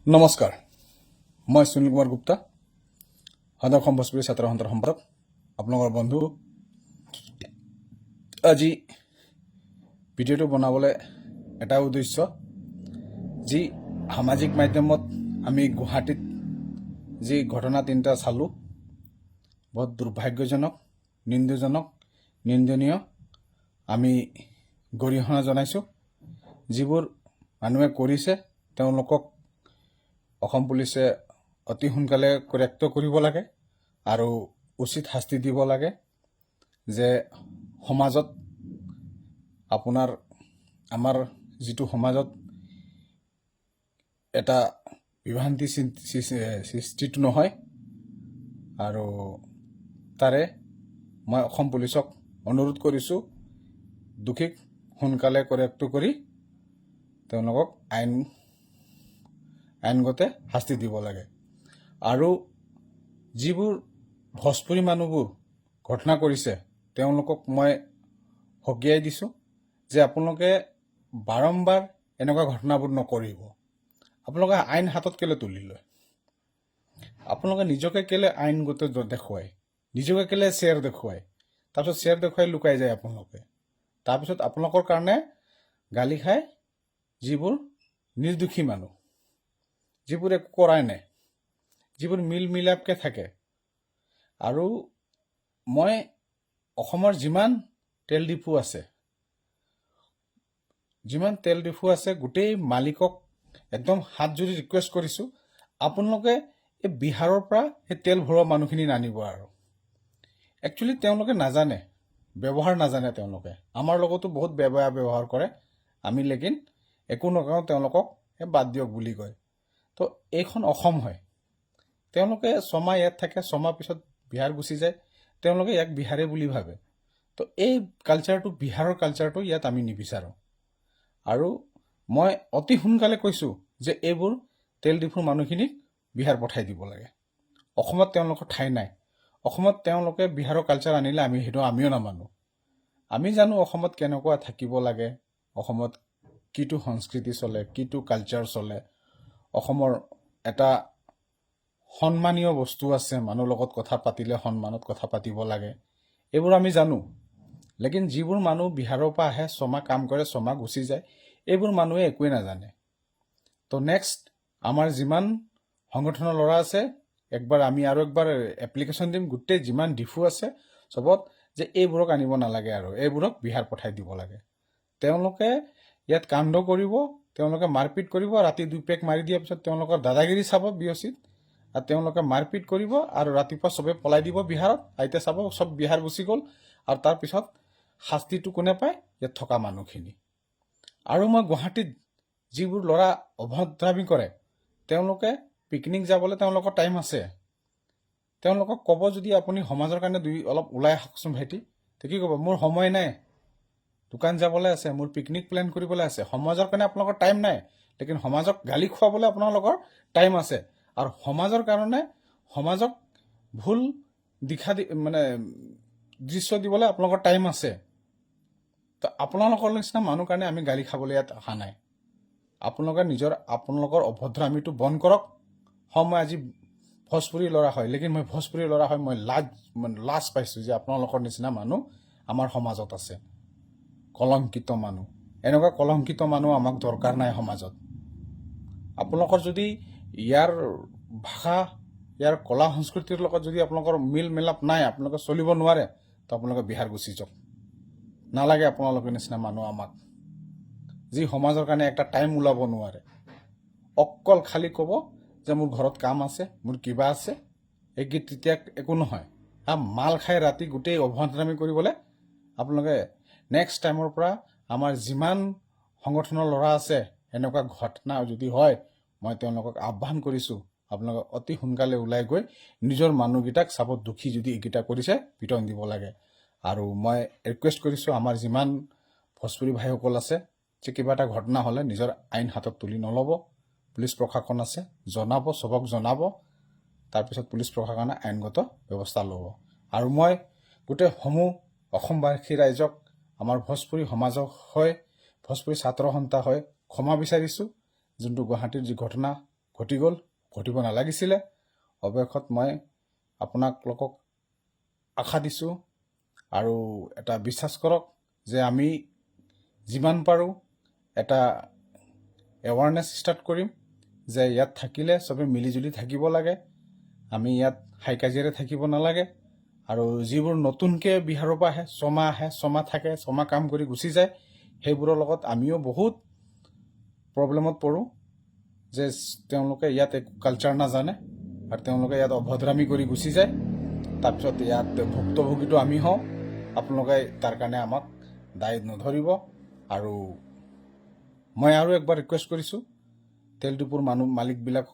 নমস্কাৰ, মই সুনীল কুমাৰ গুপ্তা, সদৌ অসম ভোজপুৰী ছাত্ৰ সন্থাৰ সম্পাদক, আপোনালোকৰ বন্ধু। আজি ভিডিঅ'টো বনাবলৈ এটা উদ্দেশ্য, যি সামাজিক মাধ্যমত আমি গুৱাহাটীত যি ঘটনা তিনিটা চালোঁ, বহুত দুৰ্ভাগ্যজনক, নিন্দনীয়। আমি গৰিহণা জনাইছোঁ। যিবোৰ মানুহে কৰিছে তেওঁলোকক অসম পুলিচে অতি সোনকালে কৰেক্ট কৰিব লাগে আৰু উচিত শাস্তি দিব লাগে, যে সমাজত আমাৰ যিটো সমাজত এটা বিভ্ৰান্তি সৃষ্টিটো নহয়। আৰু তাৰে মই অসম পুলিচক অনুৰোধ কৰিছোঁ, দোষীক সোনকালে কৰেক্ট কৰি তেওঁলোকক আইনগতে শাস্তি দিব লাগে। আৰু যিবোৰ ভোজপুৰী মানুহবোৰ ঘটনা কৰিছে তেওঁলোকক মই সকীয়াই দিছোঁ, যে আপোনালোকে বাৰম্বাৰ এনেকুৱা ঘটনাবোৰ নকৰিব। আপোনালোকে আইন হাতত কেলৈ তুলি লয়? আপোনালোকে নিজকে কেলৈ আইনগত দেখুৱায়, নিজকে কেলৈ শ্বেয়াৰ দেখুৱায়, তাৰপিছত শ্বেয়াৰ দেখুৱাই লুকাই যায় আপোনালোকে। তাৰপিছত আপোনালোকৰ কাৰণে গালি খায় যিবোৰ নিৰ্দোষী মানুহ, যিবোৰ একো কৰাই নাই, যিবোৰ মিলাপকে থাকে। আৰু মই অসমৰ যিমান তেল ডিপু আছে গোটেই মালিকক একদম হাত জোৰি ৰিকুৱেষ্ট কৰিছোঁ, আপোনালোকে এই বিহাৰৰ পৰা সেই তেল ভৰোৱা মানুহখিনি নানিব। আৰু একচুৱেলি তেওঁলোকে নাজানে, ব্যৱহাৰ নাজানে। তেওঁলোকে আমাৰ লগতো বহুত বেয়া ব্যৱহাৰ কৰে। আমি লেকিন একো নকওঁ, তেওঁলোকক বাদ দিয়ক বুলি কয়। তো এইখন অসম হয়। তেওঁলোকে ছমাহ ইয়াত থাকে, ছমাহ পিছত বিহাৰ গুচি যায়। তেওঁলোকে ইয়াক বিহাৰে বুলি ভাবে। তো এই কালচাৰটো, বিহাৰৰ কালচাৰটো ইয়াত আমি নিবিচাৰোঁ। আৰু মই অতি সোনকালে কৈছোঁ যে এইবোৰ তেল ডিপুৰ মানুহখিনিক বিহাৰ পঠাই দিব লাগে। অসমত তেওঁলোকৰ ঠাই নাই। অসমত তেওঁলোকে বিহাৰৰ কালচাৰ আনিলে আমিও নামানো। আমি জানো অসমত কেনেকুৱা থাকিব লাগে, অসমত কিটো সংস্কৃতি চলে, কিটো কালচাৰ চলে, অসমৰ এটা সন্মানীয় বস্তু আছে, মানুহৰ লগত কথা পাতিলে সন্মানত কথা পাতিব লাগে, এইবোৰ আমি জানো। লেকিন যিবোৰ মানুহ বিহাৰৰ পৰা আহে, ছমাহ কাম কৰে, ছমাহ গুচি যায়, এইবোৰ মানুহে একোৱেই নাজানে। তো নেক্সট আমাৰ যিমান সংগঠনৰ ল'ৰা আছে, আমি আৰু একবাৰ এপ্লিকেশ্যন দিম গোটেই যিমান ডিফু আছে চবত, যে এইবোৰক আনিব নালাগে আৰু এইবোৰক বিহাৰ পঠাই দিব লাগে। তেওঁলোকে ইয়াত কাণ্ড কৰিব, তেওঁলোকে মাৰপিট কৰিব, ৰাতি 2 পেক মাৰি দিয়াৰ পিছত তেওঁলোকৰ দাদাগিৰি চাব বিঅচিত, আৰু তেওঁলোকে মাৰপিট কৰিব আৰু ৰাতিপুৱা চবে পলাই দিব বিহাৰত। আইতে চাব চব বিহাৰ গুচি গ'ল। আৰু তাৰপিছত শাস্তিটো কোনে পায়? ইয়াত থকা মানুহখিনি। আৰু মই গুৱাহাটীত যিবোৰ ল'ৰা অভদ্ৰামি কৰে, তেওঁলোকে পিকনিক যাবলৈ তেওঁলোকৰ টাইম আছে। তেওঁলোকক ক'ব, যদি আপুনি সমাজৰ কাৰণে অলপ ওলাই আহকচোন ভাইটি, তো কি ক'ব? মোৰ সময় নাই, দোকান যাবলৈ আছে, মোৰ পিকনিক প্লেন কৰিবলৈ আছে। সমাজৰ কাৰণে আপোনালোকৰ টাইম নাই, লেকিন সমাজক গালি খুৱাবলৈ আপোনালোকৰ টাইম আছে। আৰু সমাজৰ কাৰণে সমাজক ভুল দৃশ্য দিবলৈ আপোনালোকৰ টাইম আছে। তো আপোনালোকৰ নিচিনা মানুহ কাৰণে আমি গালি খাবলৈ ইয়াত অহা নাই। আপোনালোকৰ অভদ্ৰামিটো বন্ধ কৰক। মই আজি ভোজপুৰী ল'ৰা হয়, লেকিন মই ভোজপুৰী ল'ৰা হয়, মই লাজ পাইছোঁ যে আপোনালোকৰ নিচিনা মানুহ আমাৰ সমাজত আছে। কলংকিত মানুহ, এনেকুৱা কলংকিত মানুহ আমাক দৰকাৰ নাই সমাজত। আপোনালোকৰ যদি ইয়াৰ ভাষা, ইয়াৰ কলা সংস্কৃতিৰ লগত যদি আপোনালোকৰ মিলাপ নাই, আপোনালোকে চলিব নোৱাৰে, তো আপোনালোকে বিহাৰ গুচি যাওক। নালাগে আপোনালোকৰ নিচিনা মানুহ আমাক, যি সমাজৰ কাৰণে একটা টাইম ওলাব নোৱাৰে। অকল খালি ক'ব যে মোৰ ঘৰত কাম আছে, মোৰ কিবা আছে। তেতিয়া একো নহয়। মাল খাই ৰাতি গোটেই অভদ্ৰামি কৰিবলৈ আপোনালোকে নেক্সট টাইমৰ পৰা আমাৰ যিমান সংগঠনৰ ল'ৰা আছে, এনেকুৱা ঘটনা যদি হয়, মই তেওঁলোকক আহ্বান কৰিছোঁ, আপোনালোকে অতি সোনকালে ওলাই গৈ নিজৰ মানুহকেইটাক চাব, দুখী যদি এইকেইটা কৰিছে পিটন দিব লাগে। আৰু মই ৰিকুৱেষ্ট কৰিছোঁ, আমাৰ যিমান ভোজপুৰী ভাইসকল আছে, যে কিবা এটা ঘটনা হ'লে নিজৰ আইন হাতত তুলি নল'ব। পুলিচ প্ৰশাসন আছে, চবক জনাব, তাৰপিছত পুলিচ প্ৰশাসনে আইনগত ব্যৱস্থা ল'ব। আৰু মই গোটেই সমূহ অসমবাসী ৰাইজক, আমাৰ ভোজপুৰী সমাজক ভোজপুৰী ছাত্ৰ সন্থা ক্ষমা বিচাৰিছোঁ, যোনটো গুৱাহাটীৰ যি ঘটনা ঘটি গ'ল, ঘটিব নালাগিছিলে। অৱশেষত মই আপোনালোকক আশা দিছোঁ আৰু এটা বিশ্বাস কৰক যে আমি যিমান পাৰোঁ এটা এৱাৰনেছ ষ্টাৰ্ট কৰিম যে ইয়াত থাকিলে চবে মিলিজুলি থাকিব লাগে, আমি ইয়াত হাই কাজিয়াৰে থাকিব নালাগে। আৰু যিবোৰ নতুনকৈ বিহাৰৰ পৰা আহে, ছমাহ থাকে, ছমাহ কাম কৰি গুচি যায়, সেইবোৰৰ লগত আমিও বহুত প্ৰব্লেমত পৰোঁ যে তেওঁলোকে ইয়াত একো কালচাৰ নাজানে আৰু তেওঁলোকে ইয়াত অভদ্ৰামি কৰি গুচি যায়। তাৰপিছত ইয়াত ভুক্তভোগীটো আমি হওঁ। আপোনালোকে তাৰ কাৰণে আমাক দায়ী নধৰিব। আৰু মই আৰু একবাৰ ৰিকুৱেষ্ট কৰিছোঁ তেল ডিপুৰ মালিকবিলাক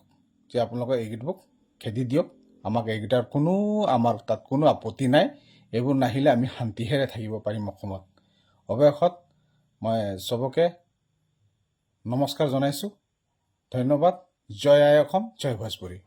যে আপোনালোকে এইকেইটাক খেদি দিয়ক। আমাৰ তাত কোনো আপত্তি নাই। এইবোৰ নাহিলে আমি শান্তিহেৰে থাকিব পাৰিম অসমত। অৱশেষত মই চবকে নমস্কাৰ জনাইছোঁ। ধন্যবাদ। জয় আই অসম, জয় ভোজপুৰী।